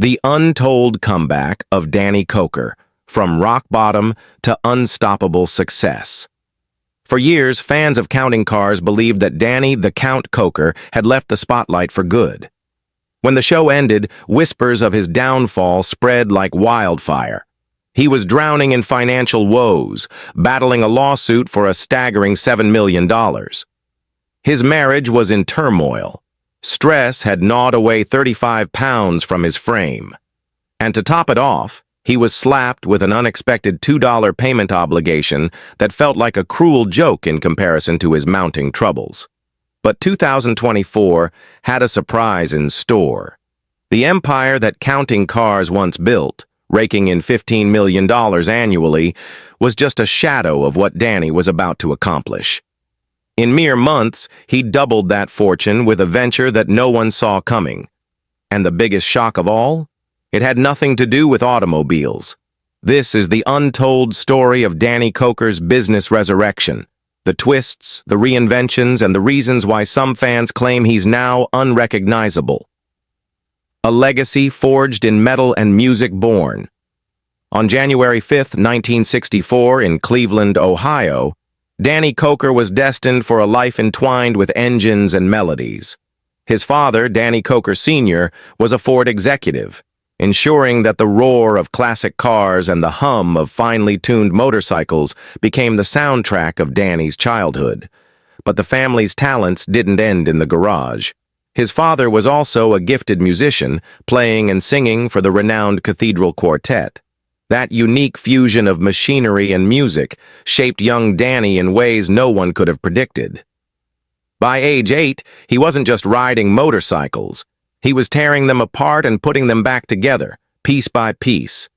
The untold comeback of Danny Koker, from rock bottom to unstoppable success. For years, fans of counting cars believed that Danny the Count Koker had left the spotlight for good. When the show ended, whispers of his downfall spread like wildfire. He was drowning in financial woes, battling a lawsuit for a staggering $7 million. His marriage was in turmoil. Stress had gnawed away 35 pounds from his frame. And to top it off, he was slapped with an unexpected $2 payment obligation that felt like a cruel joke in comparison to his mounting troubles. But 2024 had a surprise in store. The empire that counting cars once built, raking in $15 million annually, was just a shadow of what Danny was about to accomplish. In mere months, he doubled that fortune with a venture that no one saw coming. And the biggest shock of all? It had nothing to do with automobiles. This is the untold story of Danny Koker's business resurrection. The twists, the reinventions, and the reasons why some fans claim he's now unrecognizable. A legacy forged in metal and music born. On January 5, 1964, in Cleveland, Ohio, Danny Koker was destined for a life entwined with engines and melodies. His father, Danny Koker Sr., was a Ford executive, ensuring that the roar of classic cars and the hum of finely tuned motorcycles became the soundtrack of Danny's childhood. But the family's talents didn't end in the garage. His father was also a gifted musician, playing and singing for the renowned Cathedral Quartet. That unique fusion of machinery and music shaped young Danny in ways no one could have predicted. By age 8, he wasn't just riding motorcycles. He was tearing them apart and putting them back together, piece by piece.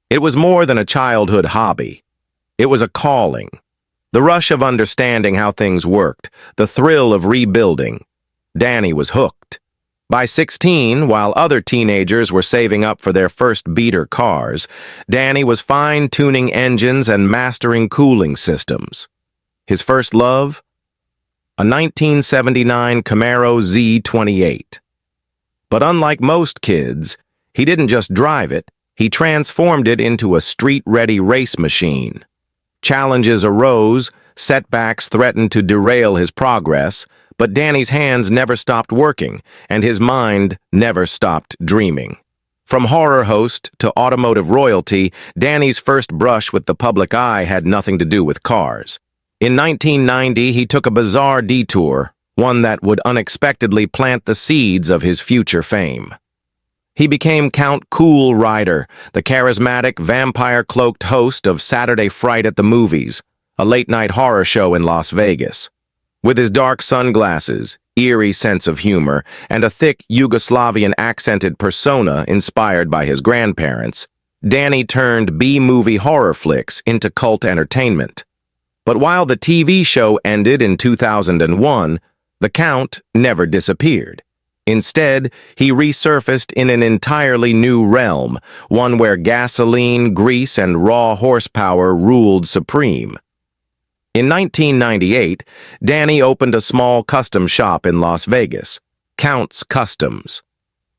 It was more than a childhood hobby. It was a calling. The rush of understanding how things worked, the thrill of rebuilding. Danny was hooked. By 16, while other teenagers were saving up for their first beater cars, Danny was fine-tuning engines and mastering cooling systems. His first love? A 1979 Camaro Z28. But unlike most kids, he didn't just drive it, he transformed it into a street-ready race machine. Challenges arose, setbacks threatened to derail his progress, but Danny's hands never stopped working, and his mind never stopped dreaming. From horror host to automotive royalty, Danny's first brush with the public eye had nothing to do with cars. In 1990, he took a bizarre detour, one that would unexpectedly plant the seeds of his future fame. He became Count Cool Rider, the charismatic, vampire-cloaked host of Saturday Fright at the Movies, a late-night horror show in Las Vegas. With his dark sunglasses, eerie sense of humor, and a thick Yugoslavian-accented persona inspired by his grandparents, Danny turned B-movie horror flicks into cult entertainment. But while the TV show ended in 2001, the Count never disappeared. Instead, he resurfaced in an entirely new realm, one where gasoline, grease, and raw horsepower ruled supreme. In 1998, Danny opened a small custom shop in Las Vegas, Count's Customs.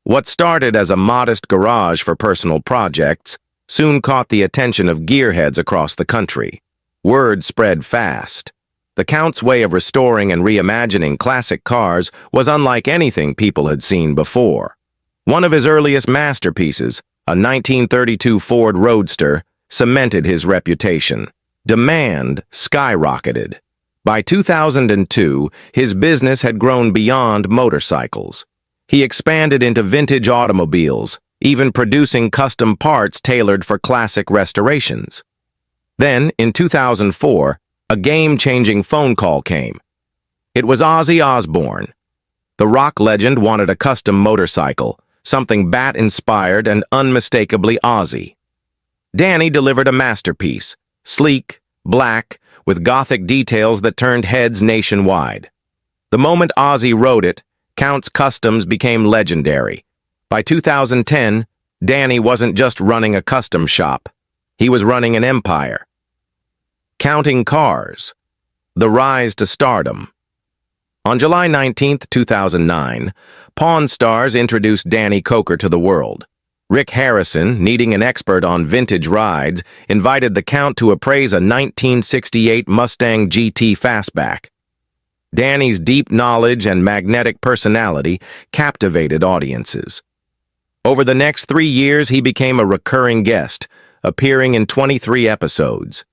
What started as a modest garage for personal projects soon caught the attention of gearheads across the country. Word spread fast. The Count's way of restoring and reimagining classic cars was unlike anything people had seen before. One of his earliest masterpieces, a 1932 Ford Roadster, cemented his reputation. Demand skyrocketed. By 2002, his business had grown beyond motorcycles. He expanded into vintage automobiles, even producing custom parts tailored for classic restorations. Then, in 2004, a game-changing phone call came. It was Ozzy Osbourne. The rock legend wanted a custom motorcycle, something bat-inspired and unmistakably Ozzy. Danny delivered a masterpiece, sleek, black, with gothic details that turned heads nationwide. The moment Ozzy rode it, Count's Customs became legendary. By 2010, Danny wasn't just running a custom shop. He was running an empire. Counting cars. The rise to stardom. On July 19, 2009, Pawn Stars introduced Danny Koker to the world. Rick Harrison, needing an expert on vintage rides, invited the Count to appraise a 1968 Mustang GT Fastback. Danny's deep knowledge and magnetic personality captivated audiences. Over the next 3 years, he became a recurring guest, appearing in 23 episodes.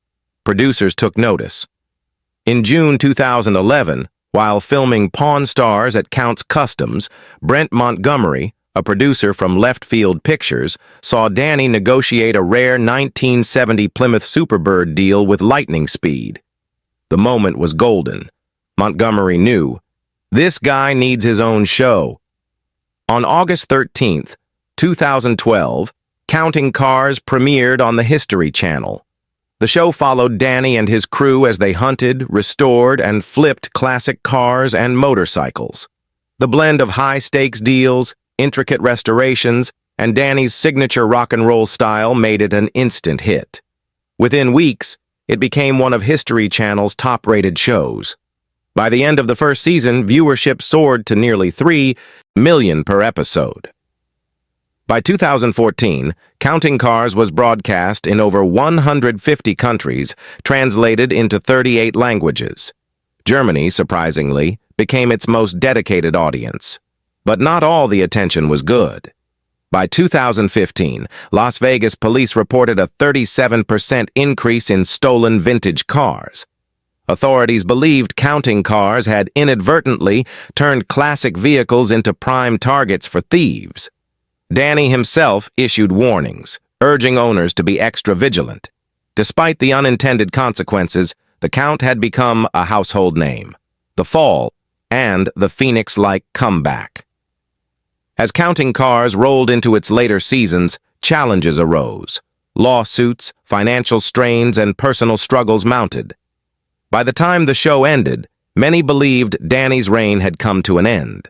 Producers took notice. In June 2011, while filming Pawn Stars at Count's Customs, Brent Montgomery, a producer from Left Field Pictures, saw Danny negotiate a rare 1970 Plymouth Superbird deal with lightning speed. The moment was golden. Montgomery knew, this guy needs his own show. On August 13th, 2012, Counting Cars premiered on the History Channel. The show followed Danny and his crew as they hunted, restored, and flipped classic cars and motorcycles. The blend of high-stakes deals, intricate restorations, and Danny's signature rock and roll style made it an instant hit. Within weeks, it became one of History Channel's top-rated shows. By the end of the first season, viewership soared to nearly 3 million per episode. By 2014, Counting Cars was broadcast in over 150 countries, translated into 38 languages. Germany, surprisingly, became its most dedicated audience. But not all the attention was good. By 2015, Las Vegas police reported a 37% increase in stolen vintage cars. Authorities believed Counting Cars had inadvertently turned classic vehicles into prime targets for thieves. Danny himself issued warnings, urging owners to be extra vigilant. Despite the unintended consequences, the Count had become a household name. The fall and the Phoenix-like comeback. As Counting Cars rolled into its later seasons, challenges arose. Lawsuits, financial strains, and personal struggles mounted. By the time the show ended, many believed Danny's reign had come to an end.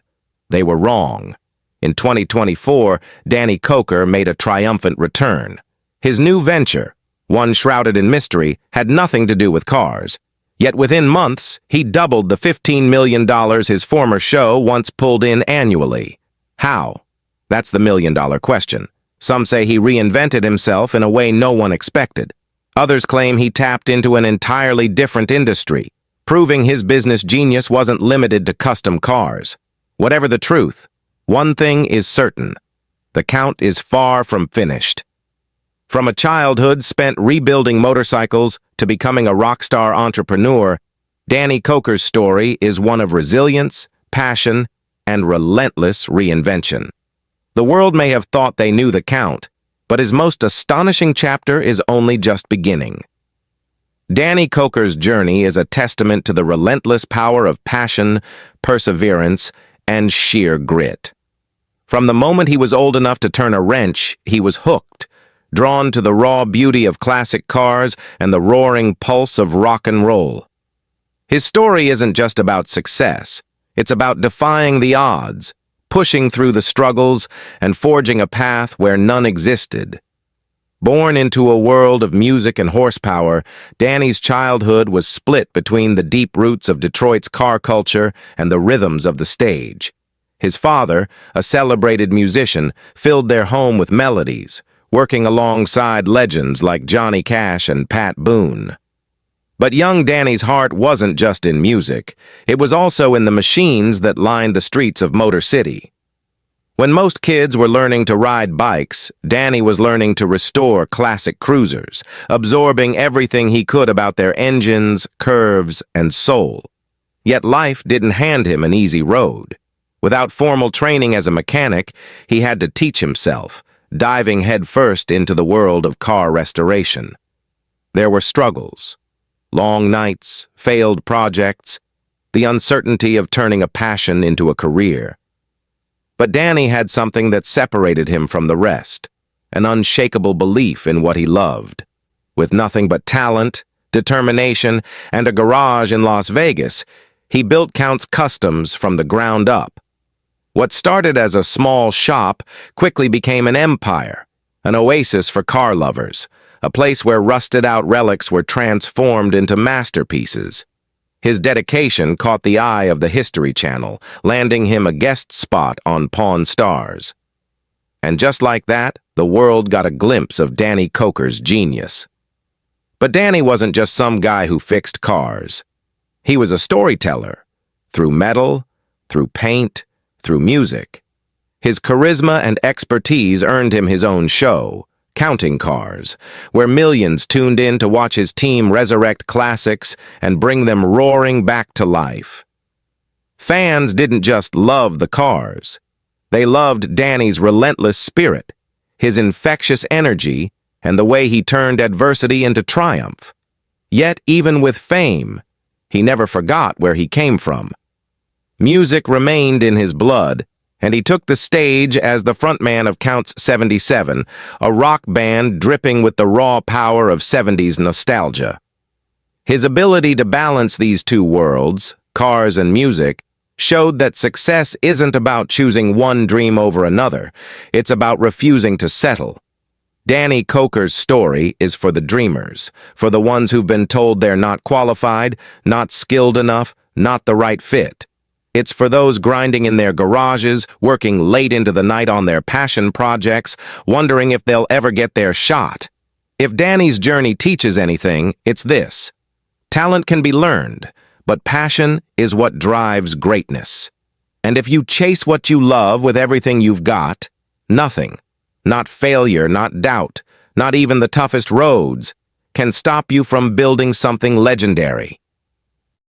They were wrong. In 2024, Danny Koker made a triumphant return. His new venture, one shrouded in mystery, had nothing to do with cars. Yet within months, he doubled the $15 million his former show once pulled in annually. How? That's the million-dollar question. Some say he reinvented himself in a way no one expected. Others claim he tapped into an entirely different industry, proving his business genius wasn't limited to custom cars. Whatever the truth, one thing is certain. The Count is far from finished. From a childhood spent rebuilding motorcycles to becoming a rock star entrepreneur, Danny Koker's story is one of resilience, passion, and relentless reinvention. The world may have thought they knew the Count, but his most astonishing chapter is only just beginning. Danny Koker's journey is a testament to the relentless power of passion, perseverance, and sheer grit. From the moment he was old enough to turn a wrench, he was hooked, drawn to the raw beauty of classic cars and the roaring pulse of rock and roll. His story isn't just about success. It's about defying the odds, pushing through the struggles, and forging a path where none existed. Born into a world of music and horsepower, Danny's childhood was split between the deep roots of Detroit's car culture and the rhythms of the stage. His father, a celebrated musician, filled their home with melodies, working alongside legends like Johnny Cash and Pat Boone. But young Danny's heart wasn't just in music. It was also in the machines that lined the streets of Motor City. When most kids were learning to ride bikes, Danny was learning to restore classic cruisers, absorbing everything he could about their engines, curves, and soul. Yet life didn't hand him an easy road. Without formal training as a mechanic, he had to teach himself, diving headfirst into the world of car restoration. There were struggles. Long nights, failed projects, the uncertainty of turning a passion into a career. But Danny had something that separated him from the rest, an unshakable belief in what he loved. With nothing but talent, determination, and a garage in Las Vegas, he built Count's Customs from the ground up. What started as a small shop quickly became an empire, an oasis for car lovers, a place where rusted-out relics were transformed into masterpieces. His dedication caught the eye of the History Channel, landing him a guest spot on Pawn Stars. And just like that, the world got a glimpse of Danny Koker's genius. But Danny wasn't just some guy who fixed cars. He was a storyteller, through metal, through paint, through music. His charisma and expertise earned him his own show, Counting Cars, where millions tuned in to watch his team resurrect classics and bring them roaring back to life. Fans didn't just love the cars. They loved Danny's relentless spirit, his infectious energy, and the way he turned adversity into triumph. Yet, even with fame, he never forgot where he came from. Music remained in his blood, and he took the stage as the frontman of Count's 77, a rock band dripping with the raw power of 70s nostalgia. His ability to balance these two worlds, cars and music, showed that success isn't about choosing one dream over another. It's about refusing to settle. Danny Koker's story is for the dreamers, for the ones who've been told they're not qualified, not skilled enough, not the right fit. It's for those grinding in their garages, working late into the night on their passion projects, wondering if they'll ever get their shot. If Danny's journey teaches anything, it's this. Talent can be learned, but passion is what drives greatness. And if you chase what you love with everything you've got, nothing, not failure, not doubt, not even the toughest roads, can stop you from building something legendary.